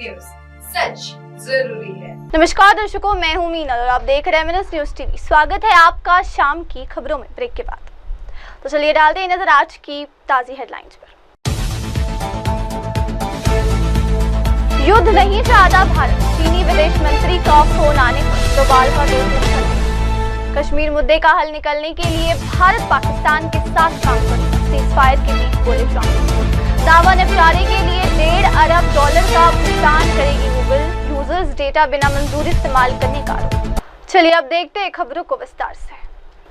News, सच जरूरी है। नमस्कार दर्शकों, मैं हूं मीनल और आप देख रहे हैं MNS न्यूज टीवी। स्वागत है आपका शाम की खबरों में ब्रेक के बाद। तो चलिए डालते हैं नजर आज की ताजी हेडलाइंस पर। युद्ध नहीं चाहता भारत, चीनी विदेश मंत्री का फोन आने पर डोभाल का देश। कश्मीर मुद्दे का हल निकलने के लिए भारत पाकिस्तान के साथ काम करेगा, सीजफायर के बीच बोले ट्रंप। दावा निपटारे के लिए $1.5 अरब का भुगतान करेगी गूगल, यूजर्स डेटा बिना मंजूरी इस्तेमाल करने का आरोप। चलिए अब देखते हैं खबरों को विस्तार से।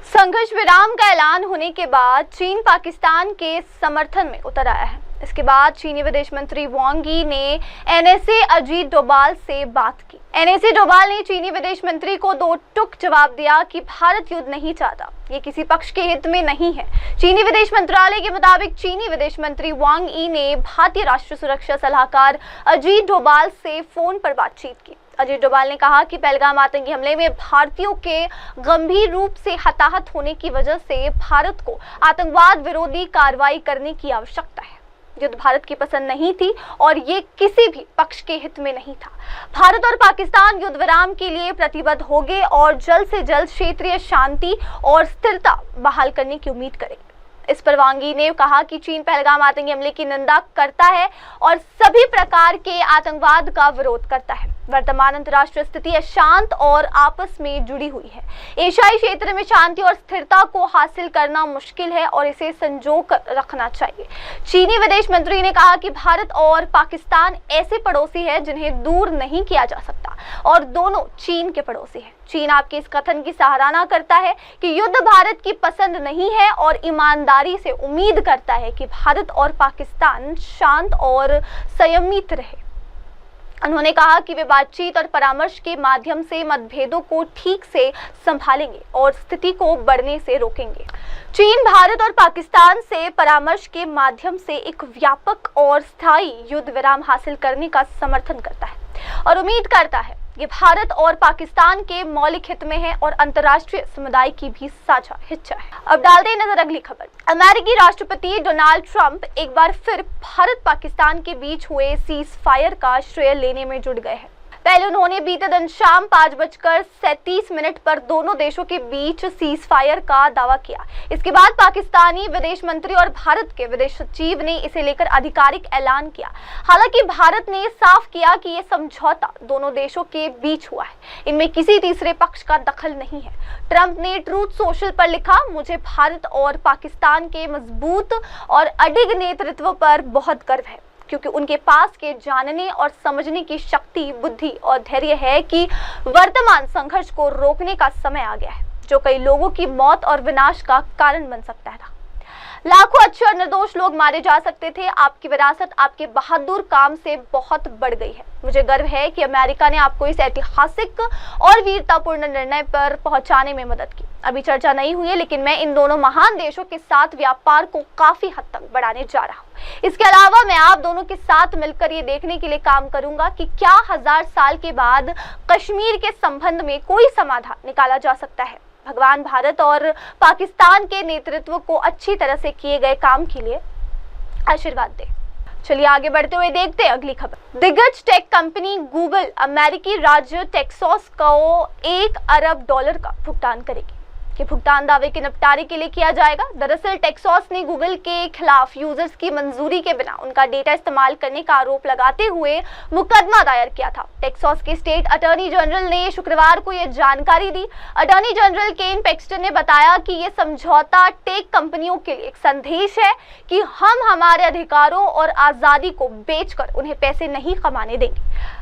संघर्ष विराम का ऐलान होने के बाद चीन पाकिस्तान के समर्थन में उतर आया है। इसके बाद चीनी विदेश मंत्री वांग यी ने NSA अजीत डोभाल से बात की। NSA डोभाल ने चीनी विदेश मंत्री को दो टूक जवाब दिया कि भारत युद्ध नहीं चाहता, ये किसी पक्ष के हित में नहीं है। चीनी विदेश मंत्रालय के मुताबिक चीनी विदेश मंत्री वांग यी ने भारतीय राष्ट्रीय सुरक्षा सलाहकार अजीत डोभाल से फोन पर बातचीत की। अजीत डोभाल ने कहा कि पहलगाम आतंकी हमले में भारतीयों के गंभीर रूप से हताहत होने की वजह से भारत को आतंकवाद विरोधी कार्रवाई करने की आवश्यकता है। युद्ध भारत की पसंद नहीं थी और ये किसी भी पक्ष के हित में नहीं था। भारत और पाकिस्तान युद्ध विराम के लिए प्रतिबद्ध होंगे और जल्द से जल्द क्षेत्रीय शांति और स्थिरता बहाल करने की उम्मीद करेंगे। इस पर वांग यी ने कहा कि चीन पहलगाम आतंकी हमले की निंदा करता है और सभी प्रकार के आतंकवाद का विरोध करता है। वर्तमान अंतर्राष्ट्रीय स्थिति अशांत और आपस में जुड़ी हुई है। एशियाई क्षेत्र में शांति और स्थिरता को हासिल करना मुश्किल है और इसे संजो कर रखना चाहिए। चीनी विदेश मंत्री ने कहा कि भारत और पाकिस्तान ऐसे पड़ोसी हैं जिन्हें दूर नहीं किया जा सकता और दोनों चीन के पड़ोसी हैं। चीन आपके इस कथन की सराहना करता है कि युद्ध भारत की पसंद नहीं है और ईमानदारी से उम्मीद करता है कि भारत और पाकिस्तान शांत और संयमित रहे। उन्होंने कहा कि वे बातचीत और परामर्श के माध्यम से मतभेदों को ठीक से संभालेंगे और स्थिति को बढ़ने से रोकेंगे। चीन भारत और पाकिस्तान से परामर्श के माध्यम से एक व्यापक और स्थायी युद्ध विराम हासिल करने का समर्थन करता है और उम्मीद करता है ये भारत और पाकिस्तान के मौलिक हित में है और अंतर्राष्ट्रीय समुदाय की भी साझा इच्छा है। अब डालते हैं नजर अगली खबर। अमेरिकी राष्ट्रपति डोनाल्ड ट्रंप एक बार फिर भारत पाकिस्तान के बीच हुए सीज फायर का श्रेय लेने में जुट गए हैं। पहले उन्होंने बीते दिन शाम 5:37 पर दोनों देशों के बीच सीज फायर का दावा किया। इसके बाद पाकिस्तानी विदेश मंत्री और भारत के विदेश सचिव ने इसे लेकर आधिकारिक ऐलान किया। हालांकि भारत ने साफ किया कि यह समझौता दोनों देशों के बीच हुआ है, इनमें किसी तीसरे पक्ष का दखल नहीं है। ट्रंप ने ट्रूथ सोशल पर लिखा, मुझे भारत और पाकिस्तान के मजबूत और अडिग नेतृत्व पर बहुत गर्व है, क्योंकि उनके पास के जानने और समझने की शक्ति, बुद्धि और धैर्य है कि वर्तमान संघर्ष को रोकने का समय आ गया है, जो कई लोगों की मौत और विनाश का कारण बन सकता है। लाखों अच्छे और निर्दोष लोग मारे जा सकते थे। आपकी विरासत आपके बहादुर काम से बहुत बढ़ गई है। मुझे गर्व है कि अमेरिका ने आपको इस ऐतिहासिक और वीरतापूर्ण निर्णय पर पहुंचाने में मदद की। अभी चर्चा नहीं हुई है, लेकिन मैं इन दोनों महान देशों के साथ व्यापार को काफी हद तक बढ़ाने जा रहा हूँ। इसके अलावा मैं आप दोनों के साथ मिलकर ये देखने के लिए काम करूंगा कि क्या 1000 साल के बाद कश्मीर के संबंध में कोई समाधान निकाला जा सकता है। भगवान भारत और पाकिस्तान के नेतृत्व को अच्छी तरह से किए गए काम के लिए आशीर्वाद दे। चलिए आगे बढ़ते हुए देखते हैं अगली खबर। दिग्गज टेक कंपनी गूगल अमेरिकी राज्य टेक्सास को $1 अरब का भुगतान करेगी। कि भुगतान दावे के निपटारे के लिए किया जाएगा। दरअसल टेक्सास ने गूगल के खिलाफ यूजर्स की मंजूरी के बिना उनका डेटा इस्तेमाल करने का आरोप लगाते हुए मुकदमा दायर किया था। टेक्सास के स्टेट अटॉर्नी जनरल ने शुक्रवार को यह जानकारी दी। अटॉर्नी जनरल केन पैक्सटन ने बताया कि यह समझौता टेक कंपनियों के लिए एक संदेश है कि हम हमारे अधिकारों और आजादी को बेचकर उन्हें पैसे नहीं कमाने देंगे।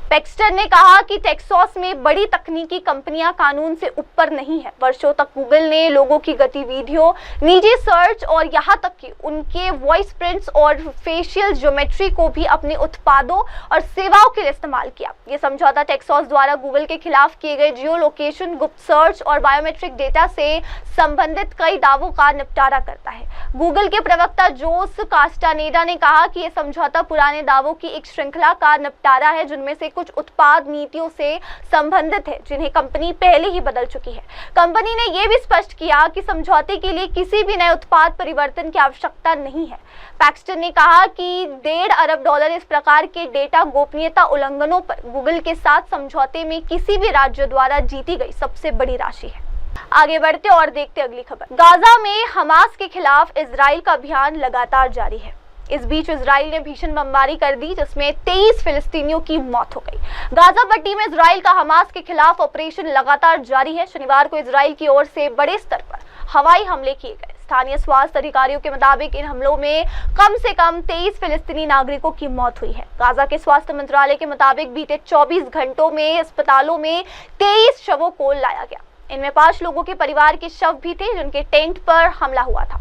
पैक्सटन ने कहा कि टेक्सास में बड़ी तकनीकी कंपनियां कानून से ऊपर नहीं है। वर्षों तक गूगल ने लोगों की गतिविधियों, निजी सर्च और यहां तक कि उनके वॉइस प्रिंट्स और फेशियल ज्योमेट्री को भी अपने उत्पादों और सेवाओं के लिए इस्तेमाल किया। यह समझौता टेक्सास द्वारा गूगल के खिलाफ किए गए जियो लोकेशन, गुप्त सर्च और बायोमेट्रिक डेटा से संबंधित कई दावों का निपटारा करता है। गूगल के प्रवक्ता जोस कास्टानेडा ने कहा कि यह समझौता पुराने दावों की एक श्रृंखला का निपटारा है, जिनमें से कुछ कुछ उत्पाद नीतियों से संबंधित है जिन्हें कंपनी पहले ही बदल चुकी है। कंपनी ने यह भी स्पष्ट किया कि समझौते के लिए किसी भी नए उत्पाद परिवर्तन की आवश्यकता नहीं है। पैक्सटन ने कहा कि $1.5 अरब इस प्रकार के डेटा गोपनीयता उल्लंघनों पर गूगल के साथ समझौते में किसी भी राज्य द्वारा जीती गई सबसे बड़ी राशि है। आगे बढ़ते और देखते अगली खबर। गाजा में हमास के खिलाफ इजराइल का अभियान लगातार जारी है। इस बीच इजराइल ने भीषण बमबारी कर दी जिसमें 23 फिलिस्तीनियों की मौत हो गई। गाजा पट्टी में इजराइल का हमास के खिलाफ ऑपरेशन लगातार जारी है। शनिवार को इजराइल की ओर से बड़े स्तर पर हवाई हमले किए गए। स्थानीय स्वास्थ्य अधिकारियों के मुताबिक इन हमलों में कम से कम 23 फिलिस्तीनी नागरिकों की मौत हुई है। गाजा के स्वास्थ्य मंत्रालय के मुताबिक बीते 24 घंटों में अस्पतालों में 23 शवों को लाया गया। इनमें 5 लोगों के परिवार के शव भी थे जिनके टेंट पर हमला हुआ था।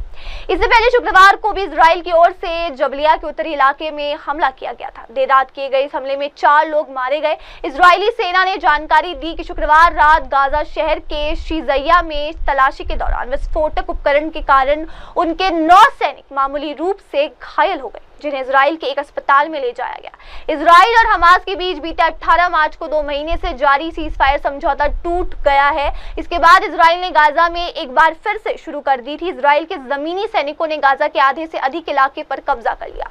इससे पहले शुक्रवार को भी इजराइल की ओर से जबलिया के उत्तरी इलाके में हमला किया गया था। देर रात किए गए इस हमले में 4 लोग मारे गए। इजरायली सेना ने जानकारी दी कि शुक्रवार रात गाजा शहर के शीजैया में तलाशी के दौरान विस्फोटक उपकरण के कारण उनके 9 सैनिक मामूली रूप से घायल हो गए जिन्हें इजराइल के एक अस्पताल में ले जाया गया। इजराइल और हमास के बीच बीते 18 मार्च को 2 महीने से जारी सीजफायर समझौता टूट गया है। इसके बाद इजराइल ने गाजा में एक बार फिर से शुरू कर दी थी। इजराइल के जमीनी सैनिकों ने गाजा के आधे से अधिक इलाके पर कब्जा कर लिया।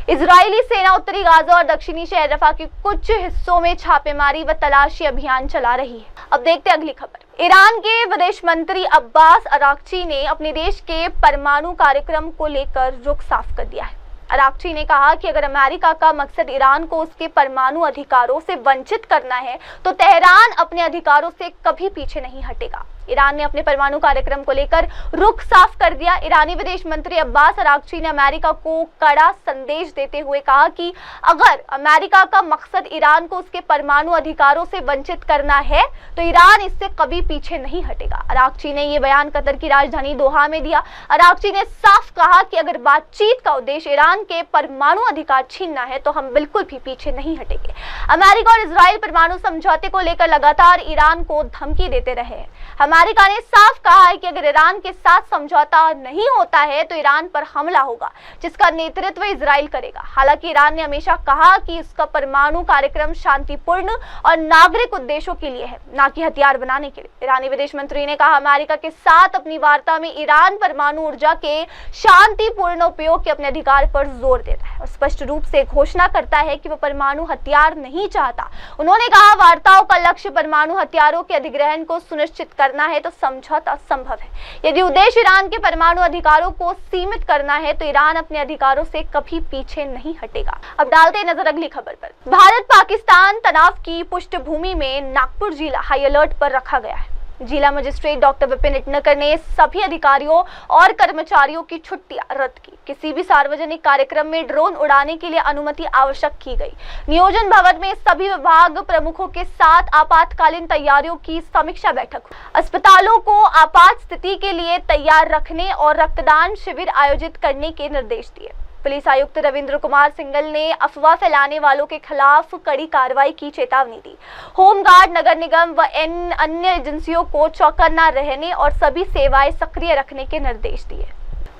इजरायली सेना उत्तरी गाजा और दक्षिणी शहर रफा के कुछ हिस्सों में छापेमारी व तलाशी अभियान चला रही है। अब देखते अगली खबर। ईरान के विदेश मंत्री अब्बास अराक्ची ने अपने देश के परमाणु कार्यक्रम को लेकर रुख साफ कर दिया है। अराक्ची ने कहा कि अगर अमेरिका का मकसद ईरान को उसके परमाणु अधिकारों से वंचित करना है तो तेहरान अपने अधिकारों से कभी पीछे नहीं हटेगा। ईरान ने अपने परमाणु कार्यक्रम को लेकर रुख साफ कर दिया। ईरानी विदेश मंत्री अब्बास अराक्ची ने अमेरिका को कड़ा संदेश देते हुए कहा कि अगर अमेरिका का मकसद ईरान को उसके परमाणु अधिकारों से वंचित करना है तो ईरान इससे कभी पीछे नहीं हटेगा। अराक्ची ने यह बयान कतर की राजधानी दोहा में दिया। अराक्ची ने साफ कहा कि अगर बातचीत का उद्देश्य ईरान के परमाणु अधिकार छीनना है तो हम बिल्कुल भी पीछे नहीं हटेंगे। अमेरिका और इजराइल परमाणु समझौते को लेकर लगातार ईरान को धमकी देते रहे हैं। अमेरिका ने साफ कहा है कि अगर ईरान के साथ समझौता नहीं होता है तो ईरान पर हमला होगा जिसका नेतृत्व इजराइल करेगा। हालांकि ईरान ने हमेशा कहा कि इसका परमाणु कार्यक्रम शांतिपूर्ण और नागरिक उद्देश्यों के लिए है, न कि हथियार बनाने के लिए। ईरानी विदेश मंत्री ने कहा अमेरिका के साथ अपनी वार्ता में ईरान परमाणु ऊर्जा के शांतिपूर्ण उपयोग के अपने अधिकार पर जोर देता है और स्पष्ट रूप से घोषणा करता है कि वह परमाणु हथियार नहीं चाहता। उन्होंने कहा वार्ताओं का लक्ष्य परमाणु हथियारों के अधिग्रहण को सुनिश्चित करना है तो समझौता संभव है। यदि उद्देश्य ईरान के परमाणु अधिकारों को सीमित करना है तो ईरान अपने अधिकारों से कभी पीछे नहीं हटेगा। अब डालते हैं नजर अगली खबर पर। भारत पाकिस्तान तनाव की पृष्ठभूमि में नागपुर जिला हाई अलर्ट पर रखा गया है। जिला मजिस्ट्रेट डॉक्टर विपिन इटनकर ने सभी अधिकारियों और कर्मचारियों की छुट्टियां रद्द की। किसी भी सार्वजनिक कार्यक्रम में ड्रोन उड़ाने के लिए अनुमति आवश्यक की गई। नियोजन भवन में सभी विभाग प्रमुखों के साथ आपातकालीन तैयारियों की समीक्षा बैठक हुई। अस्पतालों को आपात स्थिति के लिए तैयार रखने और रक्तदान शिविर आयोजित करने के निर्देश दिए। पुलिस आयुक्त रविंद्र कुमार सिंघल ने अफवाह फैलाने वालों के खिलाफ कड़ी कार्रवाई की चेतावनी दी। होमगार्ड, नगर निगम व अन्य एजेंसियों को चौकन्ना रहने और सभी सेवाएं सक्रिय रखने के निर्देश दिए।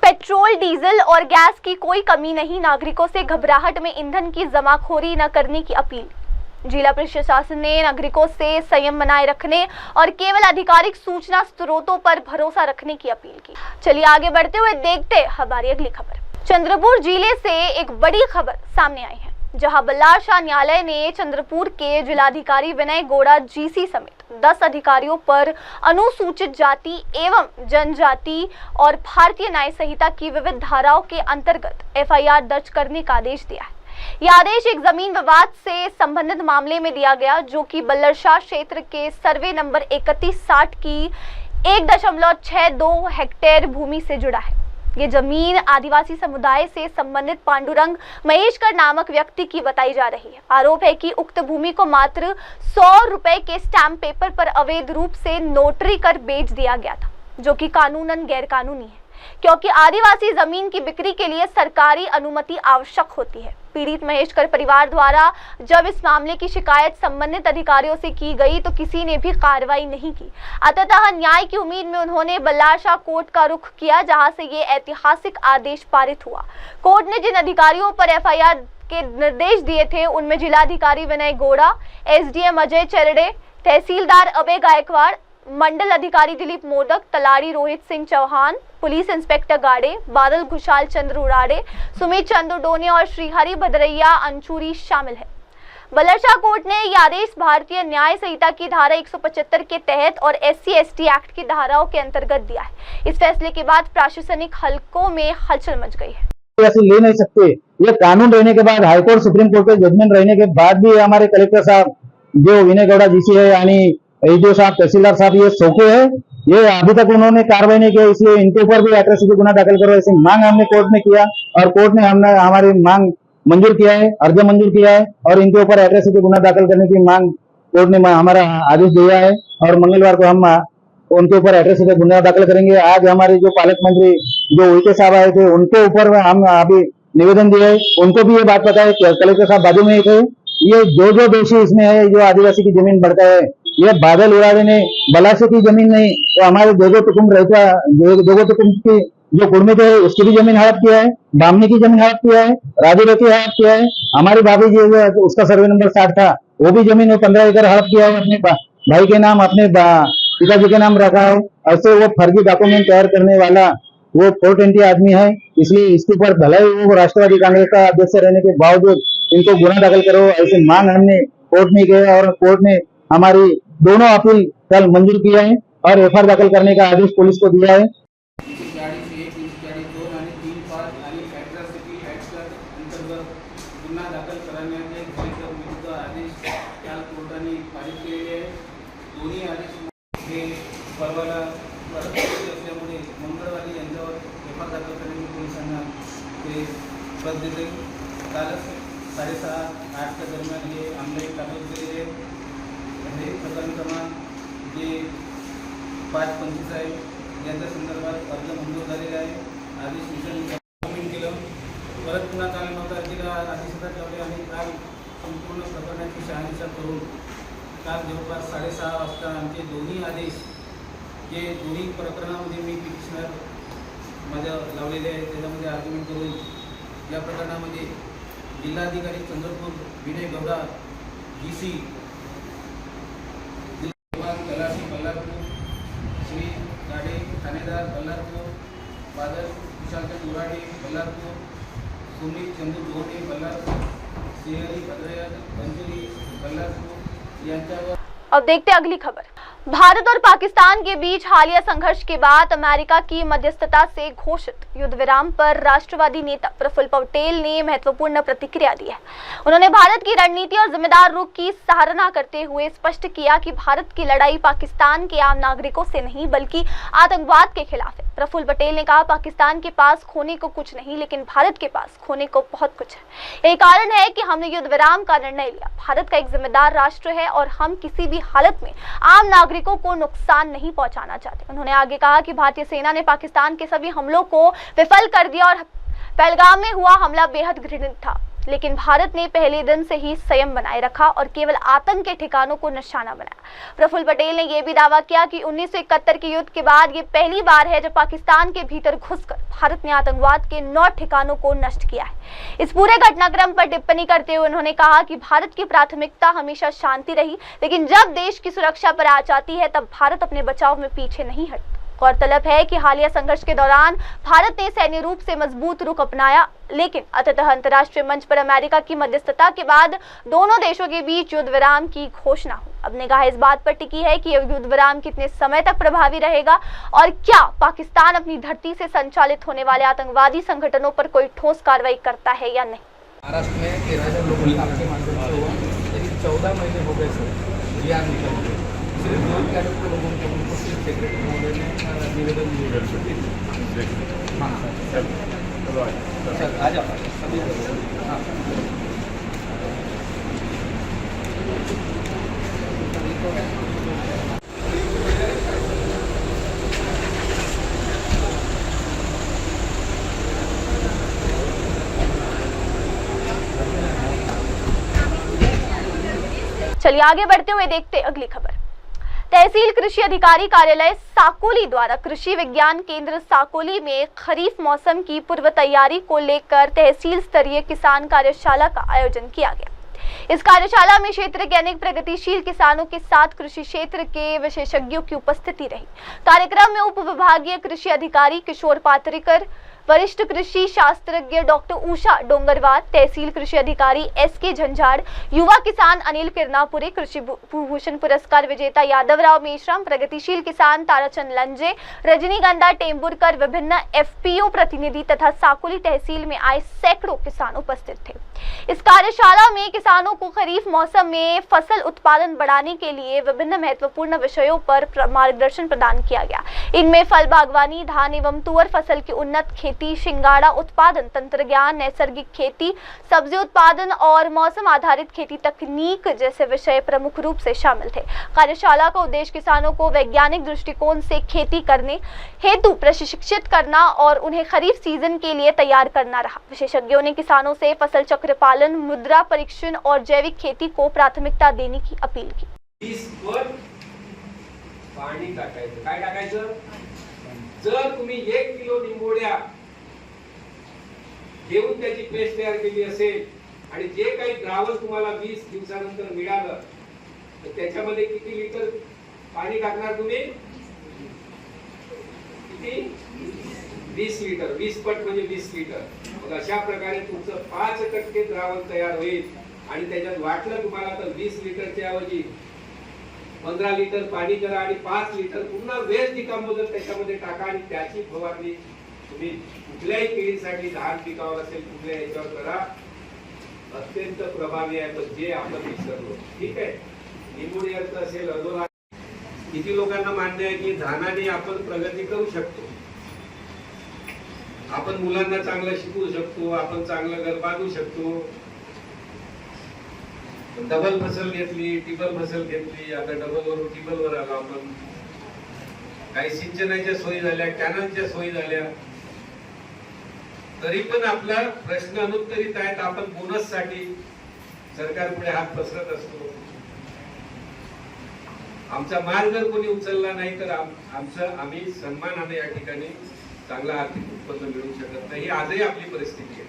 पेट्रोल, डीजल और गैस की कोई कमी नहीं, नागरिकों से घबराहट में ईंधन की जमाखोरी न करने की अपील। जिला प्रशासन ने नागरिकों से संयम बनाए रखने और केवल आधिकारिक सूचना स्रोतों पर भरोसा रखने की अपील की। चलिए आगे बढ़ते हुए देखते हमारी अगली खबर। चंद्रपुर जिले से एक बड़ी खबर सामने आई है, जहां बल्लार शाह न्यायालय ने चंद्रपुर के जिलाधिकारी विनय गौड़ा जीसी समेत 10 अधिकारियों पर अनुसूचित जाति एवं जनजाति और भारतीय न्याय संहिता की विविध धाराओं के अंतर्गत एफआईआर दर्ज करने का आदेश दिया है। यह आदेश एक जमीन विवाद से संबंधित मामले में दिया गया जो कि बल्लर शाह क्षेत्र के सर्वे नंबर 3160 की 1.62 हेक्टेयर भूमि से जुड़ा है। ये जमीन आदिवासी समुदाय से संबंधित पांडुरंग महेशकर नामक व्यक्ति की बताई जा रही है। आरोप है कि उक्त भूमि को मात्र 100 रुपए के स्टैम्प पेपर पर अवैध रूप से नोटरी कर बेच दिया गया था, जो कि कानूनन गैरकानूनी है, क्योंकि आदिवासी जमीन की बिक्री के लिए सरकारी अनुमति आवश्यक होती है। पीड़ित महेशकर परिवार द्वारा जब इस मामले की शिकायत संबंधित अधिकारियों से की गई तो किसी ने भी कार्रवाई नहीं की। अंततः न्याय की उम्मीद में उन्होंने बल्लार शाह कोर्ट का रुख किया, जहां से ये ऐतिहासिक आदेश पारित हुआ। कोर्ट ने जिन अधिकारियों पर एफआईआर के निर्देश दिए थे उनमें जिलाधिकारी विनय गौड़ा, एसडीएम अजय चरड़े, तहसीलदार अभय गायकवाड़, मंडल अधिकारी दिलीप मोदक, तलारी रोहित सिंह चौहान, पुलिस इंस्पेक्टर गाड़े, बादल खुशाल चंद्र उराड़े, सुमित चंद्र डोने और श्रीहरि भद्रैया अंचूरी शामिल है। बलरशाह कोर्ट ने यह आदेश भारतीय न्याय संहिता की धारा 175 के तहत और SC/ST एक्ट की धाराओं के अंतर्गत दिया है। इस फैसले के बाद प्रशासनिक हलकों में हलचल मच गई है। ऐसे ले नहीं सकते, ये कानून रहने के बाद, हाईकोर्ट सुप्रीम कोर्ट के जजमेंट रहने के बाद भी हमारे कलेक्टर साहब जो विनय गौड़ा जीसी है यानी एडीओ साहब, तहसीलदार साहब ये सोखे है, ये अभी तक उन्होंने कार्रवाई नहीं किया, इसलिए इनके ऊपर भी एट्रोसिटी गुना दाखिल करो ऐसी मांग हमने कोर्ट में किया और कोर्ट ने हमारी मांग मंजूर किया है, अर्ज मंजूर किया है और इनके ऊपर एट्रोसिटी गुना दाखिल करने की मांग कोर्ट ने हमारा आदेश दिया है और मंगलवार को हम उनके ऊपर एट्रोसिटी गुना दाखिल करेंगे। आज हमारे जो पालक मंत्री जो उल्टे साहब आए थे उनके ऊपर हम अभी निवेदन दिए, उनको भी ये बात पता है, कलेक्टर साहब बाजू में ही थे। ये जो दोषी इसमें है, जो आदिवासी की जमीन बढ़ता है, ये बादल उड़ावे ने बलासे की जमीन नहीं, तो हमारे दोगो तुकुम रहता, दोगो तुकुम की जो कुर्मित है उसकी भी जमीन हड़प किया है, बामनी की जमीन हड़प किया है, राजू की हड़प किया है, हमारी भाभी जी उसका सर्वे नंबर 60 था, वो भी जमीन 15 एकड़ हड़प किया है, अपने भाई के नाम, अपने पिताजी के नाम रखा है। ऐसे वो फर्जी डॉक्यूमेंट तैयार करने वाला वो 420 आदमी है, इसलिए इसके ऊपर भले ही वो राष्ट्रवादी कांग्रेस का अध्यक्ष रहने के बावजूद इनको गुना दाखिल करो ऐसी मांग हमने कोर्ट में की और कोर्ट ने हमारी दोनों अपील कल मंजूर किया है और एफआईआर दाखिल करने का आदेश पुलिस को दिया है। गुन्हा दाखल करण्याचे कलेक्टर विरुद्ध आदेश काल कोर्टाने पारित केलेले आहे। दोन्ही आदेश हे परवाला परत असल्यामुळे मंगळवारी यांच्यावर एफआयआर दाखल करण्याची पोलिसांना ते पद देते। कालच 6:30-8 दरम्यान हे ऑनलाईन दाखल केलेले हे प्रकरण क्रमांक जे 525 आहे यांच्या संदर्भात अर्ज मंजूर झालेला आहे। आदेश मिशन केलं, परत पुन्हा काल 9 तारखेला आदेशात लावले आणि काल संपूर्ण प्रकरणाची शहानिशा करून काल जवळपास 6:30 वाजता आमचे दोन्ही आदेश जे दोन्ही प्रकरणामध्ये मी पिटिशनर माझ्या लावलेले आहे त्याच्यामध्ये आर्ग्युमेंट करून या प्रकरणामध्ये जिल्हाधिकारी चंद्रपूर विनय गौड़ा GC तलाठी बल्लारपूर, श्री गाड़े थानेदार बल्लारपूर, बादल खुशाल उराड़े बल्लारपूर, सुमित चंद्र डोने बल्लारपूर, श्रीहरि भद्रैया अंचूरी बल्लारपूर यांच्यावर। अब देखते अगली खबर। भारत और पाकिस्तान के बीच हालिया संघर्ष के बाद अमेरिका की मध्यस्थता से घोषित युद्ध विराम पर राष्ट्रवादी नेता प्रफुल्ल पटेल ने महत्वपूर्ण प्रतिक्रिया दी है। उन्होंने भारत की रणनीति और जिम्मेदार रुख की सराहना करते हुए स्पष्ट किया कि भारत की लड़ाई पाकिस्तान के आम नागरिकों से नहीं बल्कि आतंकवाद के खिलाफ है। प्रफुल्ल पटेल ने कहा, पाकिस्तान के पास खोने को कुछ नहीं लेकिन भारत के पास खोने को बहुत कुछ है। यही कारण है कि हमने युद्ध विराम का निर्णय लिया। भारत का एक जिम्मेदार राष्ट्र है और हम किसी भी हालत में आम नागरिकों को नुकसान नहीं पहुंचाना चाहते। उन्होंने आगे कहा कि भारतीय सेना ने पाकिस्तान के सभी हमलों को विफल कर दिया और पहलगाम में हुआ हमला बेहद घृणित था, लेकिन भारत ने पहले दिन से ही संयम बनाए रखा और केवल आतंक के ठिकानों को निशाना बनाया। प्रफुल्ल पटेल ने यह भी दावा किया कि 1971 के युद्ध के बाद ये पहली बार है जब पाकिस्तान के भीतर घुसकर भारत ने आतंकवाद के 9 ठिकानों को नष्ट किया है। इस पूरे घटनाक्रम पर टिप्पणी करते हुए उन्होंने कहा कि भारत की प्राथमिकता हमेशा शांति रही, लेकिन जब देश की सुरक्षा पर आ जाती है तब भारत अपने बचाव में पीछे नहीं हटता। गौरतलब है कि हालिया संघर्ष के दौरान भारत ने सैन्य रूप से मजबूत रुख अपनाया, लेकिन अंततः अंतर्राष्ट्रीय मंच पर अमेरिका की मध्यस्थता के बाद दोनों देशों के बीच युद्ध विराम की घोषणा हुई। अब निगाह इस बात पर टिकी है कि यह युद्ध विराम कितने समय तक प्रभावी रहेगा और क्या पाकिस्तान अपनी धरती से संचालित होने वाले आतंकवादी संगठनों पर कोई ठोस कार्रवाई करता है या नहीं। महाराष्ट्र में 13,000 लोगों ने आपके माध्यम से हुआ, लेकिन 14 महीने हो गए सर जी आर निकल गए। सिर्फ 2 कैडेट लोगों को उनको सिर्फ सेक्रेटरी महोदय ने निवेदन दिए। हाँ सर आ जाओ सभी। हाँ चलिए आगे बढ़ते हुए देखते अगली खबर। तहसील कृषि अधिकारी कार्यालय साकोली द्वारा कृषि विज्ञान केंद्र साकोली में खरीफ मौसम की पूर्व तैयारी को लेकर तहसील स्तरीय किसान कार्यशाला का आयोजन किया गया। इस कार्यशाला में क्षेत्र के अनेक प्रगतिशील किसानों के साथ कृषि क्षेत्र के विशेषज्ञों की उपस्थिति रही। कार्यक्रम में उप विभागीय कृषि अधिकारी किशोर पात्रिकर, वरिष्ठ कृषि शास्त्रज्ञ डॉक्टर उषा डोंगरवार, तहसील कृषि अधिकारी SK झंझाड़, युवा किसान अनिल किरनापुरे, कृषि भूषण पुरस्कार विजेता यादवराव मेश्राम, प्रगतिशील किसान ताराचंद लंजे, रजनीगंधा टेम्बुरकर, विभिन्न FPO प्रतिनिधि तथा साकोली तहसील में आए सैकड़ों किसान उपस्थित थे। इस कार्यशाला में किसानों को खरीफ मौसम में फसल उत्पादन बढ़ाने के लिए विभिन्न महत्वपूर्ण विषयों पर मार्गदर्शन प्रदान किया गया। इनमें फल बागवानी, धान एवं तुअर फसल की उन्नत खेती, शिंगाड़ा उत्पादन, तंत्र ज्ञान, नैसर्गिक खेती, सब्जी उत्पादन और मौसम आधारित खेती तकनीक जैसे विषय प्रमुख रूप से शामिल थे। कार्यशाला का उद्देश्य किसानों को वैज्ञानिक दृष्टिकोण से खेती करने हेतु प्रशिक्षित करना और उन्हें खरीफ सीजन के लिए तैयार करना रहा। विशेषज्ञों ने किसानों से फसल चक्र पालन, मुद्रा परीक्षण और जैविक खेती को प्राथमिकता देने की अपील की। 20 वर पाणी टाकायचं। काय टाकायचं? जर तुम्ही 1 किलो निंबोड्या घेऊन त्याची पेस्ट तयार केली असेल आणि जे काही द्रावण तुम्हाला 20 दिवसानंतर मिळालं तर त्याच्यामध्ये किती लिटर पाणी टाकणार तुम्ही? किती? 20 लिटर। 20 पट म्हणजे 20 लिटर। मग अशा प्रकारे तुमचं 5% द्रावण तयार होईल आणि त्याच्यात वाटलं तुम्हाला तर 20 लिटरच्या ऐवजी 15 लिटर पाणी करा आणि 5 लिटर पुन्हा वेस्ट डिकंपोजर त्याच्यामध्ये टाका आणि त्याची फवारणी तुम्ही कुठल्याही पिढीसाठी धान पिकावर असेल कुठल्या याच्यावर करा। अत्यंत प्रभावी आहे। पण जे आपण विसरलो, ठीक आहे, निंबोडियाचं असेल, अधोरा, किती लोकांना मान्य आहे की धानाने आपण प्रगती करू शकतो, आपण मुलांना चांगलं शिकवू शकतो, आपण चांगलं घर बांधू शकतो। डबल फसल घेतली, टिबल फसल घेतली, आता डबल वरून टिबल वर आलो आपण। काही सिंचनाच्या सोयी झाल्या, कॅनलच्या सोयी झाल्या, तरी पण आपला प्रश्न अनुत्तरित आहेत। आपण बोनस साठी सरकार पुढे हात पसरत असतो। आमचा माल जर कोणी उचलला नाही तर आम्ही सन्मानाने या ठिकाणी चांगला आर्थिक उत्पन्न मिळवू शकत नाही। आजही आपली परिस्थिती आहे।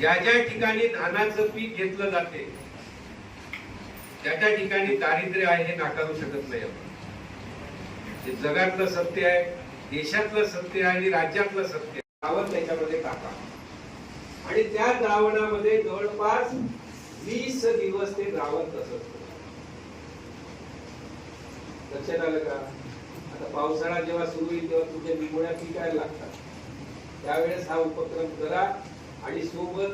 ज्या ज्या ठिकाणी धानाचं पीक घेतलं जाते त्या त्या ठिकाणी दारिद्र्य आहे हे नाकारू शकत नाही आपण। हे जगातलं सत्य आहे, देशातलं सत्य आहे आणि राज्यातलं सत्य आहे। द्रावण त्याच्यामध्ये टाका आणि त्या द्रावणामध्ये जवळपास 20 दिवस ते द्रावण तसंच लक्षात आलं का? आता पावसाळा जेव्हा सुरू होईल तेव्हा तुमच्या निंबोड्या पिकायला लागतात, त्यावेळेस हा उपक्रम करा। आणि सोबत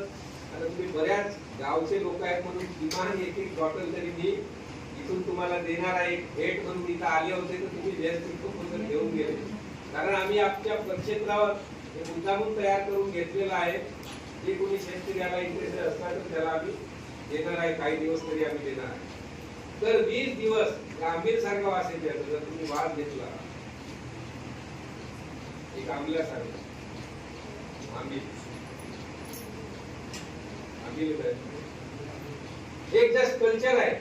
आता तुम्ही बऱ्याच गावचे लोक आहेत म्हणून किमान एक बॉटल तरी मी इथून तुम्हाला देणार आहे। भेट म्हणून इथं आले होते तर तुम्ही व्यवस्थित घेऊन गेले, कारण आम्ही आपल्या प्रक्षेत्रावर हे मुद्दामून तयार करून घेतलेलं आहे। जे कोणी शेतकऱ्याला इंटरेस्ट असणार तर त्याला आम्ही देणार आहे, काही दिवस तरी आम्ही देणार आहे। तर 20 दिवस आंबील सारखा वास येते। जर तुम्ही वास घेतला एक आंबल्यासारखा, एक जस्ट कल्चर आहे।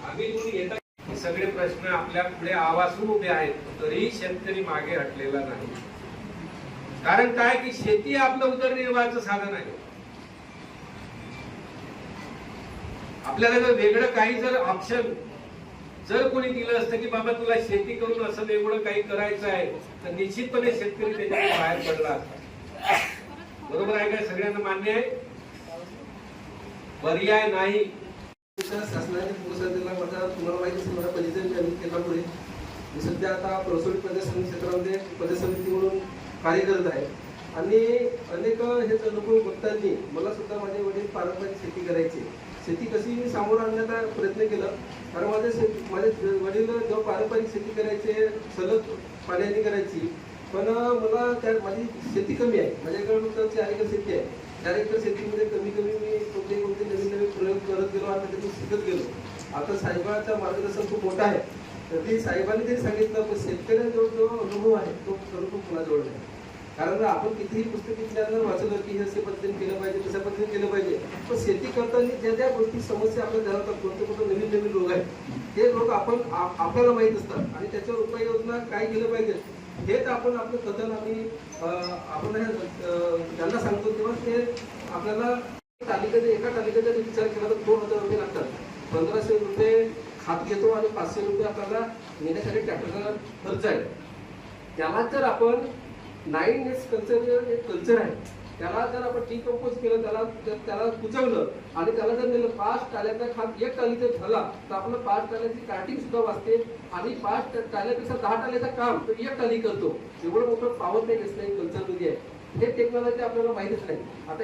आम्ही तुम्ही घेता सगळे प्रश्न आपल्या पुढे आवासून उभे आहेत, तरी शेतकरी मागे हटलेला नाही। कारण काय की शेती आपलं उदरनिर्वाहाचं साधन आहे। आपल्याला जर वेगळं काही जर ऑप्शन जर कोणी दिलं असतं की बाबा तुला शेती करून असं वेगळं काही करायचं आहे तर निश्चितपणे शेतकरी त्याच्यातून बाहेर पडला असता। बरोबर आहे काय? सगळ्यांना मान्य आहे? पर्याय नाही। शासनाने पुरस्कार दिला माझा तुम्हाला माहिती असेल, माझा परिचय केंद्रापुढे मी सध्या आता परसोडी प्रदेश क्षेत्रामध्ये प्रदेश समिती म्हणून कार्य करत आहे आणि अनेक हेच अनुभव बघताना मला सुद्धा माझे वडील पारंपरिक शेती करायचे। शेती कशी मी सामोरं आणण्याचा प्रयत्न केला, कारण माझे वडील जेव्हा पारंपरिक शेती करायचे सलग पाण्याने करायची, पण मला त्या माझी शेती कमी आहे। माझ्याकडे फक्त 4 एकर शेती आहे। 4 एकर शेतीमध्ये कमी मी कोणते नवीन प्रयोग करत गेलो आणि त्यातून शिकत गेलो। आता साहेबांचा मार्गदर्शन खूप मोठं आहे, तर ती साहेबांनी जरी सांगितलं पण शेतकऱ्यांजवळ जो अनुभव आहे तो खरोखर कोणाजवळ नाही। कारण आपण कितीही पुस्तकी ज्ञान वाचलं की हे असे पद्धतीने केलं पाहिजे, तशा पद्धतीने केलं पाहिजे, पण शेती करताना ज्या ज्या गोष्टी समस्या आपल्या ध्यानात कोणते नवीन नवीन रोग आहेत ते रोग आपल्याला माहीत असतात आणि त्याच्यावर उपाययोजना काय केलं पाहिजे हेच आपण आपलं कथन आपण त्यांना सांगतो तेव्हा ते आपल्याला एका तालिकेचा विचार केला तर 2000 रुपये लागतात. 1500 रुपये खात घेतो आणि 500 रुपये आपल्याला नेण्यासाठी ट्रॅक्टरचा खर्च आहे. त्याला जर आपण 9S कल्चर एक कल्चर आहे त्याला जर आपण डिकम्पोज केलं त्याला कुचवलं आणि त्याला जर नेलं 5 टाल्याचा खात 1 टाली जर झाला तर आपलं 5 टाल्याची कार्टिंग सुद्धा वाचते आणि 5 टाल्यापेक्षा 10 टाल्याचं काम तो 1 टाली करतो. एवढं मोठं पॉवर नाही कल्चरमध्ये आहे. हे टेक्नॉलॉजी आपल्याला माहितीच नाही. आता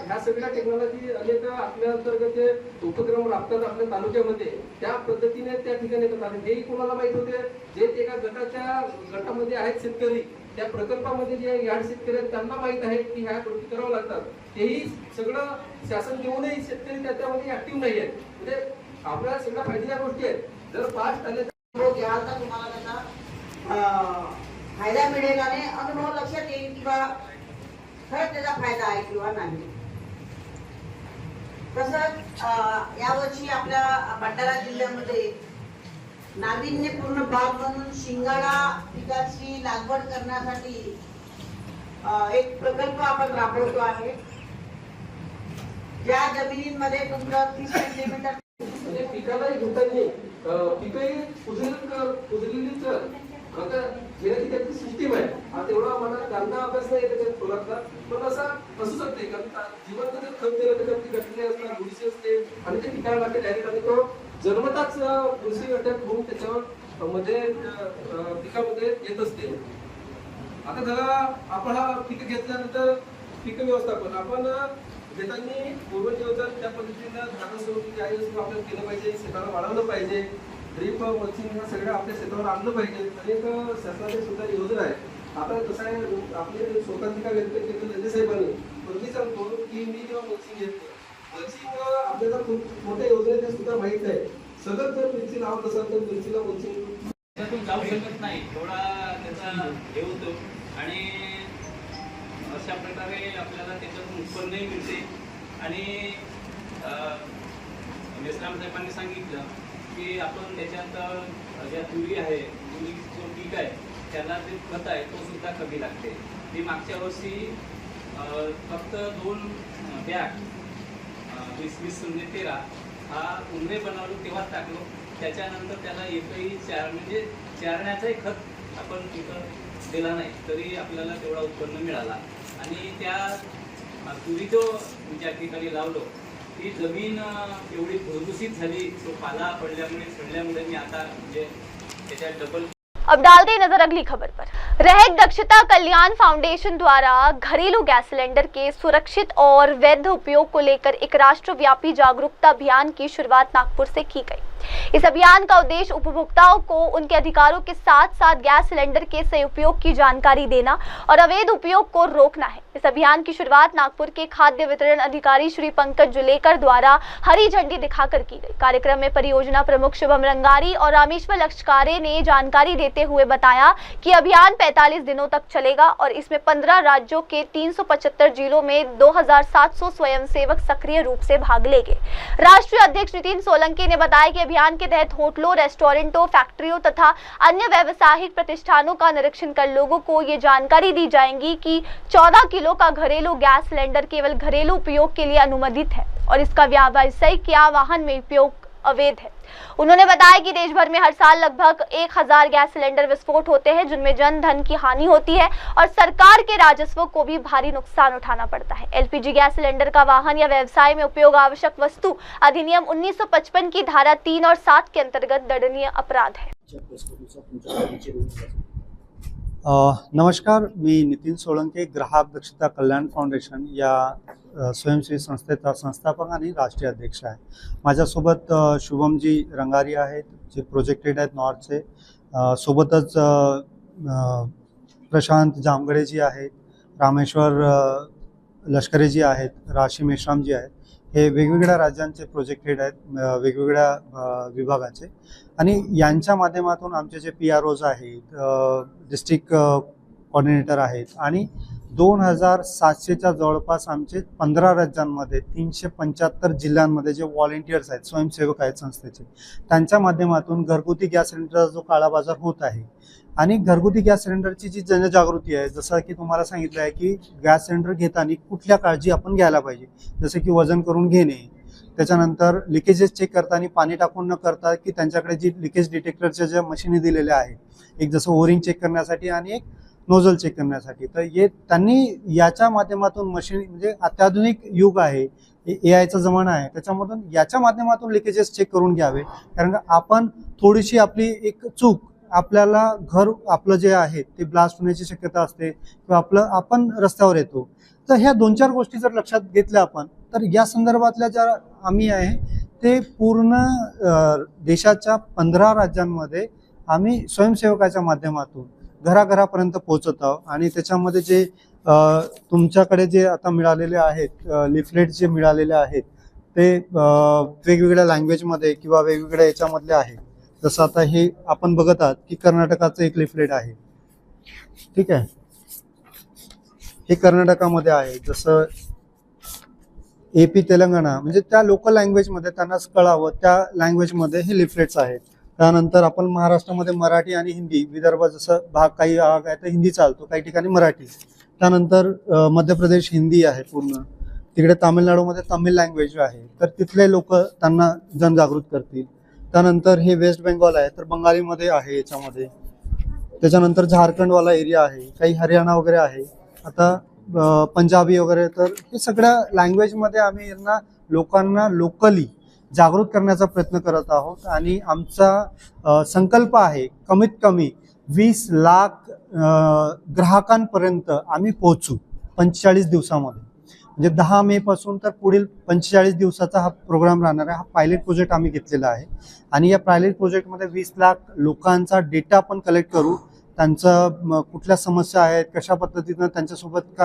ह्या सगळ्या टेक्नॉलॉजी अनेक आपल्या अंतर्गत जे उपक्रम राबतात आपल्या तालुक्यामध्ये त्या पद्धतीने त्या ठिकाणी येतात. हेही कोणाला माहित होते जे एका गटामध्ये आहेत शेतकरी त्या प्रकल्पामध्ये जे यार्ड शेतकरी आहेत त्यांना माहित आहे की ह्या गोष्टी कराव्या लागतात. तेही सगळं शासन देऊनही शेतकरी त्याच्यामध्ये ऍक्टिव्ह नाही आहेत. म्हणजे आपल्याला सगळ्या फायद्याच्या गोष्टी आहेत. जर 5 टाले घ्याल तर तुम्हाला त्याचा फायदा मिळेल आणि अनुभव लक्षात येईल किंवा खरंच त्याचा फायदा आहे किंवा नाही. तसंच यावर्षी आपल्या भंडारा जिल्ह्यामध्ये नाविन्यपूर्ण बाग म्हणून शिंगाडा पिकाची लागवड करण्यासाठी एक प्रकल्प आपण राबवतो आहे. ज्या जमिनींमध्ये तुमचं 30 सेंटीमीटर म्हणजे पिकालाही घेताना पिकही कुजलेलीच आता घेण्याची त्याची सिस्टीम आहे. आता एवढा मला त्यांना अभ्यास नाही त्याच्यात थोडासा पण असू शकते कारण जिवंत जर खत दिलं त्याच्यावरती घटले असतात बुरशी असते आणि ते पिकाला लागते डायरेक्ट आणि तो जन्मताच बुरशी अटॅक होऊन त्याच्यावर मध्ये पिकामध्ये येत असते. आता जरा आपण हा पीक घेतल्यानंतर पीक व्यवस्थापन आपण घेताना पूर्वनियोजन त्या पद्धतीनं धारण सुरू आपल्याला केलं पाहिजे. शेताला वाढवलं पाहिजे. ड्रीप मल्चिंग ह्या सगळ्या आपल्या शेतावर आणलं पाहिजे. अनेक शासनाच्या सुद्धा योजना आहे. आता कसं आहे आपले स्वतंत्रिका व्यक्त केलं त्यांच्या साहेबांनी पण मी सांगतो की मी जेव्हा मल्चिंग घेतो मल्चिंग आपल्याला खूप मोठ्या योजना त्या सुद्धा माहित आहे. सगळं जर मिरची लावत असाल तर मिरचीला मल्चिंग त्यातून जाऊ शकत नाही एवढा त्याचा हे होतो आणि अशा प्रकारे आपल्याला त्याच्यातून उत्पन्नही मिळते. आणि मेश्राम साहेबांनी सांगितलं की आपण त्याच्यात ज्या तुरी आहे तुरीचं जो पीक आहे त्याला जे खत आहे तो सुद्धा कमी लागते. ती मागच्या वर्षी फक्त 2 बॅग 20-20 म्हणजे 13 हा उंबरे बनवलो तेव्हाच टाकलो. त्याच्यानंतर त्याला एकही म्हणजे चारण्याचाही खत आपण तिथं दिला नाही तरी आपल्याला तेवढा उत्पन्न मिळाला. आणि त्या तुरी जो ज्या ठिकाणी लावलो ती जमीन एवढी भुसभुशीत झाली तो पाला पडल्यामुळे मी आता म्हणजे त्याच्यात डबल. अब डालते हैं नजर अगली खबर पर। रहक दक्षता कल्याण फाउंडेशन द्वारा घरेलू गैस सिलेंडर के सुरक्षित और वैध उपयोग को लेकर एक राष्ट्रव्यापी जागरूकता अभियान की शुरुआत नागपुर से की गई। इस अभियान का उद्देश्य उपभोक्ताओं को उनके अधिकारों के साथ साथ गैस सिलेंडर के सही उपयोग की जानकारी देना और अवैध उपयोग को रोकना है। इस अभियान की शुरुआत नागपुर के खाद्य वितरण अधिकारी श्री पंकज जुलेकर द्वारा हरी झंडी दिखाकर की गई। कार्यक्रम में परियोजना प्रमुख शुभम रंगारी और रामेश्वर लक्षकारे ने जानकारी देते हुए बताया कि अभियान 45 दिनों तक चलेगा और इसमें 15 राज्यों के 375 जिलों में 2700 स्वयंसेवक सक्रिय रूप से भाग लेंगे। राष्ट्रीय अध्यक्ष नितिन सोलंकी ने बताया कि अभियान के तहत होटलों, रेस्टोरेंटों, फैक्ट्रियों तथा अन्य व्यावसायिक प्रतिष्ठानों का निरीक्षण कर लोगों को ये जानकारी दी जाएगी कि 14 किलो का घरेलू गैस सिलेंडर केवल घरेलू उपयोग के लिए अनुमोदित है और इसका व्यावसायिक या वाहन में उपयोग अवैध है। उन्होंने बताया कि देश भर में हर साल लगभग 1000 गैस सिलेंडर विस्फोट होते हैं जिनमें जन धन की हानि होती है और सरकार के राजस्व को भी भारी नुकसान उठाना पड़ता है। एलपीजी गैस सिलेंडर का वाहन या व्यवसाय में उपयोग आवश्यक वस्तु अधिनियम 1955 की धारा 3 और 7 के अंतर्गत दंडनीय अपराध है। नमस्कार, मी नितीन सोळंके, ग्राहक दक्षता कल्याण फाउंडेशन या स्वयंसेवी संस्थेचा संस्थापक आणि राष्ट्रीय अध्यक्ष आहे। माझ्यासोबत शुभमजी रंगारी आहेत जे प्रोजेक्ट हेड आहेत नॉर्थचे, सोबतच प्रशांत जामगडेजी आहेत, रामेश्वर लष्करेजी आहेत, राशी मेश्रामजी आहेत। हे वेगवेगळ्या राज्यांचे प्रोजेक्ट हेड आहेत, वेगवेगळ्या विभागाचे, आणि यांच्या माध्यमातून आमचे जे PROज आहेत, डिस्ट्रिक्ट कोऑर्डिनेटर आहेत आणि 2700च्या जवळपास आमचे 15 राज्यांमध्ये 375 जिल्ह्यांमध्ये जे व्हॉलेंटियर्स आहेत, स्वयंसेवक आहेत संस्थेचे, त्यांच्या माध्यमातून घरगुती गॅस सिलेंडरचा जो काळाबाजार होत आहे आणि घरगुती गॅस सिलेंडरची जी जनजागृती आहे, जसं की तुम्हाला सांगितलं आहे की गॅस सिलेंडर घेताना कुठल्या काळजी आपण घ्यायला पाहिजे, जसं की वजन करून घेणे, त्याच्यानंतर लिकेजेस चेक करताना पाणी टाकून न करता की त्यांच्याकडे जी लिकेज डिटेक्टरच्या ज्या मशीनी दिलेल्या आहेत, एक जसं ओरिंग चेक करण्यासाठी आणि एक नोझल चेक करण्यासाठी, तर हे त्यांनी याच्या माध्यमातून मशीन म्हणजे अत्याधुनिक युग आहे, AI चा जमाना आहे, त्याच्यामधून याच्या माध्यमातून लिकेजेस चेक करून घ्यावे. कारण का आपण थोडीशी आपली एक चूक आपल्याला घर आपलं जे आहे ते ब्लास्ट होण्याची शक्यता असते किंवा आपण रस्त्यावर येतो. तर ह्या 2-4 गोष्टी जर लक्षात घेतल्या आपण, तर या संदर्भातल्या ज्या आम्ही आहे ते पूर्ण देशाच्या 15 राज्यांमध्ये आम्ही स्वयंसेवकाच्या माध्यमातून घराघरापर्यंत पोहोचत आहोत. आणि त्याच्यामध्ये जे तुमच्याकडे जे आता मिळालेले आहेत लिफलेट जे मिळालेले आहेत ते वेगवेगळ्या लँग्वेजमध्ये किंवा वेगवेगळ्या याच्यामधले आहे. जसं आता हे आपण बघत आहात की कर्नाटकाचं एक लिफलेट आहे, ठीक आहे, हे कर्नाटकामध्ये आहे. जसं AP तेलंगणा म्हणजे त्या लोकल लँग्वेजमध्ये त्यांना कळावं त्या लँग्वेजमध्ये हे लिफलेट्स आहेत. त्यानंतर आपण महाराष्ट्रामध्ये मराठी आणि हिंदी, विदर्भ जसं काही भाग आहे तर हिंदी चालतो, काही ठिकाणी मराठी. त्यानंतर मध्य प्रदेश हिंदी आहे पूर्ण, तिकडे तामिळनाडूमध्ये तमिळ लँग्वेज आहे, तर तिथले लोक त्यांना जनजागृत करतील. त्यानंतर हे वेस्ट बेंगॉल आहे तर बंगालीमध्ये आहे याच्यामध्ये. त्याच्यानंतर झारखंडवाला एरिया आहे, काही हरियाणा वगैरे आहे, आता पंजाबी वगैरे. तर हे सगळ्या लँग्वेजमध्ये आम्ही यांना लोकांना लोकली जागृत करण्याचा प्रयत्न करत आहोत. आणि आमचा संकल्प आहे कमीत कमी 20 लाख ग्राहकांपर्यंत आम्ही पोहोचू 45 दिवसामध्ये. म्हणजे 10 मे पासून तर पुढील 45 दिवसाचा हा प्रोग्राम राहणार आहे. हा पायलट प्रोजेक्ट आम्ही घेतलेला आहे आणि या पायलट प्रोजेक्टमध्ये 20 लाख लोकांचा डेटा आपण कलेक्ट करू. त्यांचं कुठल्या समस्या आहेत, कशा पद्धतीनं त्यांच्यासोबत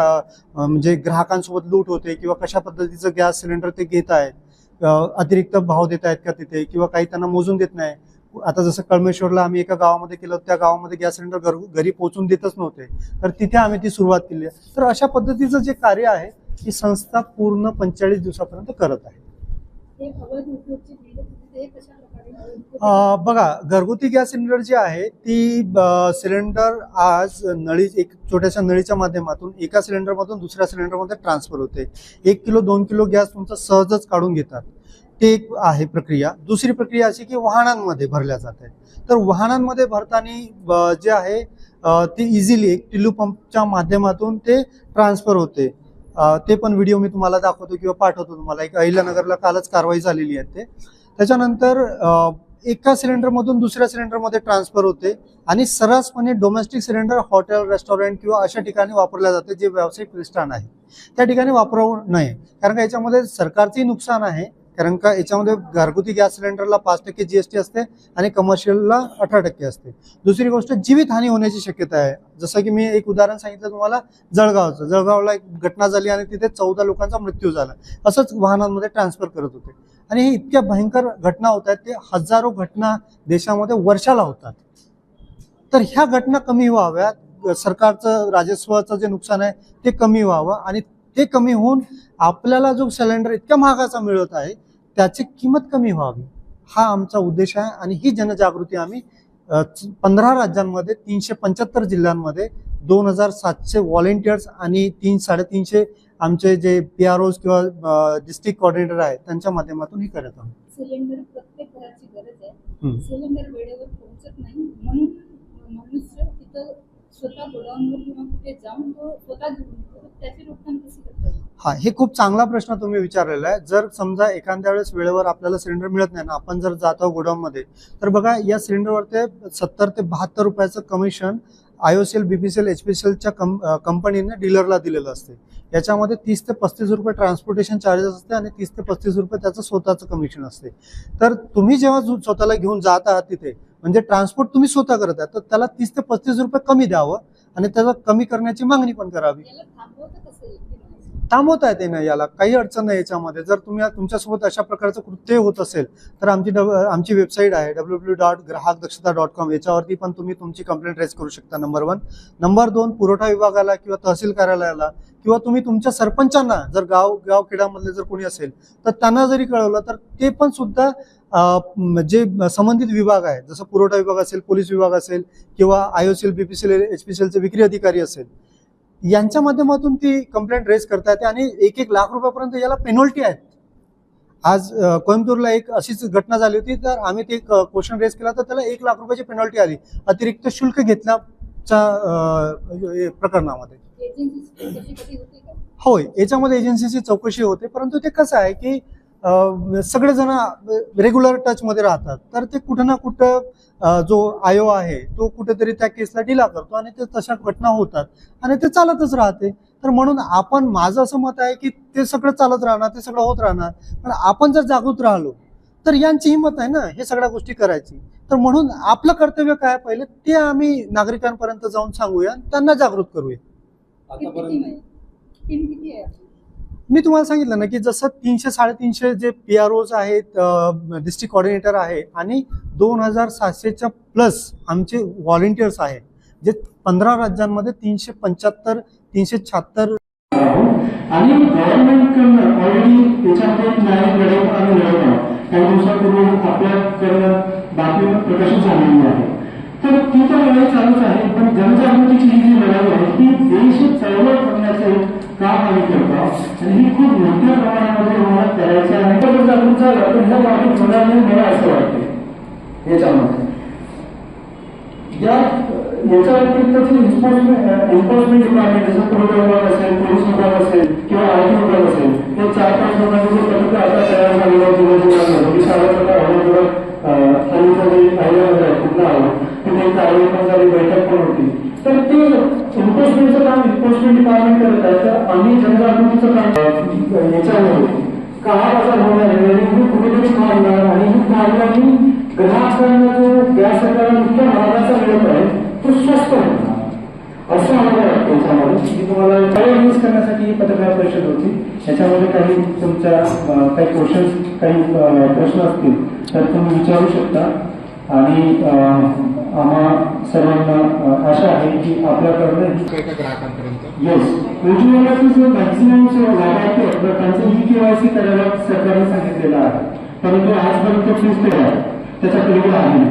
म्हणजे ग्राहकांसोबत लूट होते किंवा कशा पद्धतीचं गॅस सिलेंडर ते घेत आहेत, अतिरिक्त भाव देत आहेत का तिथे, किंवा काही त्यांना मोजून देत नाही. आता जसं कळमेश्वरला आम्ही एका गावामध्ये केलं, त्या गावामध्ये गॅस सिलेंडर घरी पोहोचून देतच नव्हते, तर तिथे आम्ही ती सुरुवात केली आहे. तर अशा पद्धतीचं जे कार्य आहे ही संस्था पूर्ण 45 दिवसापर्यंत करत आहे. बघा, घरगुती गॅस सिलेंडर जी आहे ती सिलेंडर आज एक छोट्याशा नळीच्या माध्यमातून एका सिलेंडरमधून दुसऱ्या सिलेंडरमध्ये ट्रान्सफर होते. 1 किलो 2 किलो गॅस तुमचा सहजच काढून घेतात, ते एक आहे प्रक्रिया. दुसरी प्रक्रिया अशी की वाहनांमध्ये भरल्या जाते. तर वाहनांमध्ये भरताना जे आहे ते इझिली एक टिल्लू पंपच्या माध्यमातून ते ट्रान्सफर होते. ते पण व्हिडिओ मी तुम्हाला दाखवतो किंवा पाठवतो तुम्हाला. एक अहिल्यानगरला कालच कारवाई झालेली आहे ते. त्याच्यानंतर एका सिलेंडरमधून दुसऱ्या सिलेंडरमध्ये ट्रान्सफर होते आणि सर्रासपणे डोमेस्टिक सिलेंडर हॉटेल, रेस्टॉरंट किंवा अशा ठिकाणी वापरल्या जाते जे व्यावसायिक प्रतिष्ठान आहे त्या ठिकाणी वापरू नये. कारण का याच्यामध्ये सरकारचंही नुकसान आहे, कारण का याच्यामध्ये घरगुती गॅस सिलेंडरला 5% GST असते आणि कमर्शियलला 18% असते. दुसरी गोष्ट, जीवितहानी होण्याची शक्यता आहे. जसं की मी एक उदाहरण सांगितलं तुम्हाला जळगावला एक घटना झाली आणि तिथे 14 लोकांचा मृत्यू झाला. असंच वाहनांमध्ये ट्रान्सफर करत होते आणि हे इतक्या भयंकर घटना होत आहेत, ते हजारो घटना देशामध्ये वर्षाला होतात. तर ह्या घटना कमी व्हाव्यात, सरकारचं राजस्वाचं जे नुकसान आहे ते कमी व्हावं आणि ते कमी होऊन आपल्याला जो सिलेंडर इतक्या महागाचा मिळत आहे त्याची किंमत कमी व्हावी, हा आमचा उद्देश आहे. आणि ही जनजागृती आम्ही 15 राज्यांमध्ये 375 जिल्ह्यांमध्ये 2700 व्हॉलेंटियर्स आणि 300-350 आमचे जे PROs किंवा डिस्ट्रिक्ट कोऑर्डिनेटर आहेत त्यांच्या माध्यमातून हे करत आहोत. सिलेंडर प्रत्येक घराची गरज आहे. सिलेंडर वेळेवर पोहोचत नाही म्हणून मनुष्य तिथं स्वतः गोडाऊनवर किंवा कुठे जाऊन तो स्वतः घेऊन येतो. त्याची रोकथाम कशी करता येईल? हा, हे खूप चांगला प्रश्न तुम्ही विचारलेला आहे. जर समजा एखाद्या वेळेस वेळेवर आपल्याला सिलेंडर मिळत नाही ना, आपण जर जातो गोडाऊनमध्ये, तर बघा या सिलेंडरवर ते 70 ते 72 रुपयाचं कमिशन IOCL, BPCL, HPCLच्या कंपनीने डीलरला दिलेलं असते. याच्यामध्ये 30 ते 35 रुपये ट्रान्सपोर्टेशन चार्जेस असते आणि 30 ते 35 रुपये त्याचं स्वतःचं कमिशन असते. तर तुम्ही जेव्हा स्वतःला घेऊन जात आहात तिथे, म्हणजे ट्रान्सपोर्ट तुम्ही स्वतः करत आहात, तर त्याला 30 ते 35 रुपये कमी द्यावं आणि त्याला कमी करण्याची मागणी पण करावी. थांबवता येते ना, याला काही अडचण नाही याच्यामध्ये. जर तुमच्यासोबत अशा प्रकारचं कृत्य होत असेल तर आमची वेबसाईट आहे www.grahakdakshata.com. याच्यावरती पण तुम्ही तुमची कंप्लेंट रेज करू शकता, नंबर 1. नंबर 2, पुरवठा विभागाला किंवा तहसील कार्यालयाला किंवा तुम्ही तुमच्या सरपंचांना, जर गाव खेड्यामधले जर कोणी असेल तर त्यांना जरी कळवलं तर ते पण सुद्धा जे संबंधित विभाग आहे, जसं पुरवठा विभाग असेल, पोलीस विभाग असेल किंवा IOCL, BPCL, HPCLचे विक्री अधिकारी असेल, यांच्या माध्यमातून ती कंप्लेंट रेज करता येते आणि 1-1 लाख रुपयापर्यंत याला पेनल्टी आहेत. आज कोइंबतूरला एक अशीच घटना झाली होती, तर आम्ही ते क्वेश्चन रेज केला तर त्याला 1 लाख रुपयाची पेनल्टी आली अतिरिक्त शुल्क घेतल्याच्या प्रकरणामध्ये. होय, याच्यामध्ये एजन्सीची चौकशी होते, परंतु ते कसं आहे की सगळेजण रेग्युलर टचमध्ये राहतात, तर ते कुठं ना कुठं जो आयो आहे तो कुठेतरी त्या केसला ढिला करतो आणि ते तशा घटना होतात आणि ते चालतच राहते. तर म्हणून माझं असं मत आहे की ते सगळं चालत राहणार, ते सगळं होत राहणार, पण आपण जर जागृत राहिलो तर यांची हिंमत आहे ना हे सगळ्या गोष्टी करायची. तर म्हणून आपलं कर्तव्य काय पहिले ते आम्ही नागरिकांपर्यंत जाऊन सांगूया, त्यांना जागृत करूया. मी तुम्हाला सांगितलं ना की जसं 300-350 जे PROs आहेत, डिस्ट्रिक्ट कोऑर्डिनेटर आहे आणि 2700च्या प्लस आमचे व्हॉलेंटियर्स आहेत, जे 15 राज्यांमध्ये 375-376. आणि गव्हर्नमेंटकडनं ऑलरेडी त्याच्यामध्ये न्याय लढवून आम्ही लढवत आहोत. काही दिवसापूर्वी आपल्याकडनं बातमी प्रकाशित झालेली आहे, तर ती तर लढाई चालूच आहे. पण जनजागृतीची ही जी लढाई आहे ती देश चळवळ करण्याचं काम आम्ही करतो आणि ही खूप मोठ्या प्रमाणामध्ये आम्हाला करायचं आहे. जागृत झालं तर ह्या बाबतीत होणार नाही मला असं वाटतं. याच्यामध्ये याच्या व्यतिरिक्त एन्फोर्समेंट डिपार्टमेंट, जसं पुरवठा विभाग असेल, पोलीस विभाग असेल किंवा IT विभाग असेल, ते 4-5 लोकांचे जे पथक आता तयार झालेलं आहे कुठला आलं तिथे कार्यक्रम पण झाली, बैठक पण होती. तर ते एन्फोर्समेंटचं काम एन्फोर्समेंट डिपार्टमेंट करत आहे, तर आम्ही जनजागृतीचं काम याच्यामध्ये का असा होणार आहे कुठेतरी मारणार आणि मारल्याने ग्राहकांना जो गॅस मुख्य महागाचा मिळत आहे तो स्वस्त होणार असं आम्हाला वाटतं. याच्यामध्ये की तुम्हाला अवेअरनेस करण्यासाठी ही पत्रकार परिषद होती. याच्यामध्ये काही तुमच्या काही क्वेश्चन्स, काही प्रश्न असतील तर तुम्ही विचारू शकता आणि आम्हा सर्वांना आशा आहे की आपल्याकडनं येस उज्ज्वलाचे जे मॅक्झिमम लाभार्थी आहेत त्यांचं eKYC करायला सरकारने सांगितलेलं आहे, परंतु आजपर्यंत फीस पे आहे त्याच्या पलीकडे आहे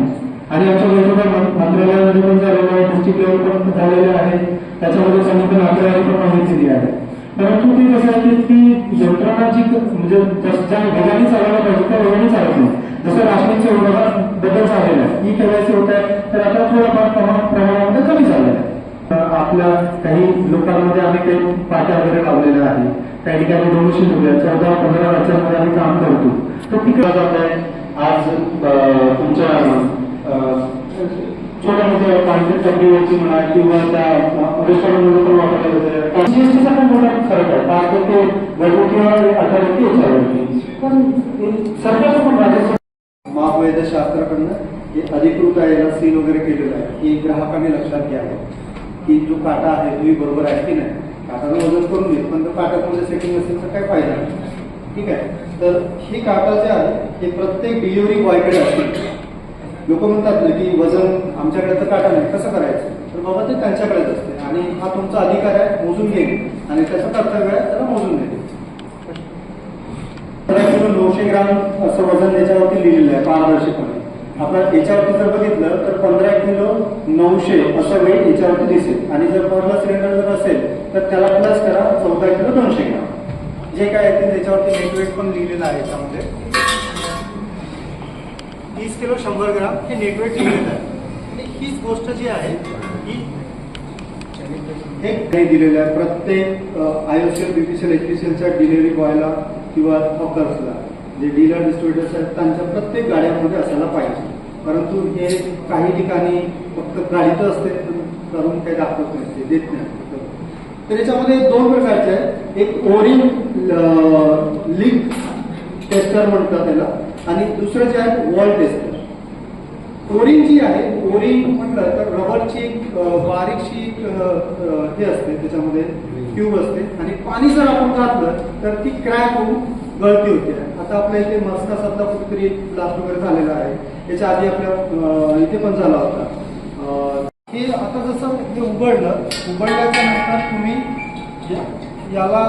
आणि आमच्या वेगवेगळ्या मंत्रालयामध्ये पण झालेलं आहे, डिस्ट्रिक्ट लेवल पण झालेले आहे, त्याच्यामध्ये सांगितलं आकडेवारी पण माहिती आहे. परंतु ते कसं आहे की ती यंत्रणा जी म्हणजे ज्या वेगाने चालवल्या पाहिजे त्या वेगाने चालत नाही. जसं राशनीच्या विभागात बदल झालेला आहे, eKYC होत आहे तर आता थोडंफार प्रमाणामध्ये कमी झालं आहे. आपल्या काही लोकांमध्ये आम्ही काही पाट्या वगैरे लावलेल्या आहे, काही ठिकाणी डोमेशन ठेवल्या, 14-15 राज्यांमध्ये आम्ही काम करतो. तर तिकडे जात आहे. आज तुमच्या छोट्या मोठ्या पांढऱ्या टपरीवरची म्हणा किंवा त्या रेस्टॉरंटमध्ये पण वापरल्या जाते. GSTचा पण मोठा फरक आहे, 5% घरगुती 18% याच्यावरती. पण सरकारचं पण राजस्व महावैद्यशास्त्राकडनं हे अधिकृत आहे, याला सील वगैरे केलेलं आहे की ग्राहकांनी लक्षात घ्यावं की जो काटा आहे तोही बरोबर आहे की नाही. काटानं वजन करून घेत पण काटामध्ये सेटिंग असेल तर काय फायदा नाही. ठीक आहे, तर हे काटा जे आहे हे प्रत्येक डिलिव्हरी बॉयकडे असते. लोक म्हणतात ना की वजन आमच्याकडे तर काटा नाही, कसं करायचं, तर बाबा ते त्यांच्याकडेच असते आणि हा तुमचा अधिकार आहे मोजून घेणे आणि त्याचं कर्तव्य आहे त्याला मोजून देणे. 900 ग्राम असं वजन याच्यावरती लिहिलेलं आहे पारदर्शकपणे. आपण याच्यावरती जर बघितलं तर 15 किलो 900 असं वेट याच्यावरती दिसेल आणि जर पहिला सिलेंडर जर असेल तर त्याला प्लस करा 14 किलो 200 ग्राम जे काय आहे त्याच्यावरती नेट वेट पण लिहिलेलं आहे. याच्यामध्ये 30 किलो 100 ग्राम हे नेट वेट लिहिलेलं आहे. आणि हीच गोष्ट जी आहे ही हे काही दिलेलं आहे प्रत्येक IOCL, BPCL, HPCLच्या डिलिव्हरी बॉयला किंवा हॉकर्सला जे डीलर डिस्ट्रीब्युटर्स आहेत त्यांच्या प्रत्येक गाड्यांमध्ये असायला पाहिजे. परंतु हे काही ठिकाणी फक्त गाडीत असते, करून काही दाखवत नसते, देत नाही. तर याच्यामध्ये 2 प्रकारचे आहेत, एक ओरिंग लीक टेस्टर म्हणतात त्याला आणि दुसरं जे आहे वॉल टेस्टर. ओरिंग जी आहे, ओरिंग म्हटलं तर रबरची बारीकशी हे असते, त्याच्यामध्ये ट्यूब असते आणि पाणी जर आपण घातलं तर ती क्रॅक होऊन गळती होते. आता आपल्या इथे मस्कासातला कुठेतरी ब्लास्ट वगैरे झालेला आहे, याच्या आधी आपल्या इथे पण झाला होता. हे आता जसं हे उघडल्याच्या नंतर तुम्ही याला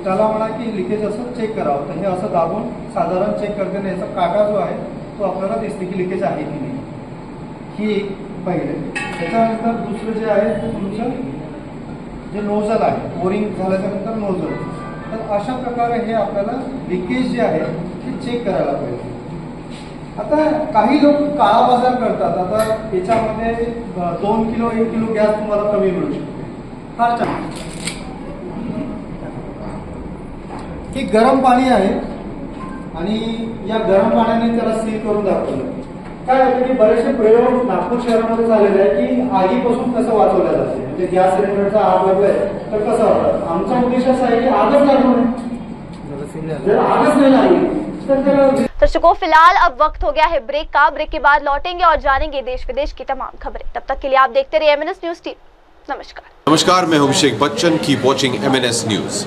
त्याला म्हणा की लिकेज असं चेक करावं. तर हे असं दाबून साधारण चेक करताना याचा काटा जो आहे तो आपल्याला दिसते की लिकेज आहे की नाही. ही एक पहिले. त्याच्यानंतर दुसरं जे आहे ते तुमचं जे नोझल आहे, बोरिंग झाल्याच्या नंतर नोझल. तर अशा प्रकारे हे आपल्याला लिकेज जे आहे ते चेक करायला पाहिजे. आता काही लोक काळा बाजार करतात. आता याच्यामध्ये 2 किलो 1 किलो गॅस तुम्हाला कमी मिळू शकते. फार छान. हे गरम पाणी आहे आणि या गरम पाण्याने त्याला सील करून दाखवलं. काय होतं की बरेचसे प्रयोग नागपूर शहरामध्ये झालेले आहे की आगीपासून कसं वाचवलं जाते. म्हणजे गॅस सिलेंडरचा आग लागलाय तर कसं वाटतं. आमचा उद्देश असा आहे की आगच लागू नये. जर आगच नाही लागली तर त्याला. दर्शकों फिलहाल अब वक्त हो गया है ब्रेक का. ब्रेक के बाद लौटेंगे और जानेंगे देश विदेश की तमाम खबरें. तब तक के लिए आप देखते रहिए MNS न्यूज टीवी. नमस्कार. नमस्कार, मैं हूं Abhishek Bachchan. Keep watching MNS news.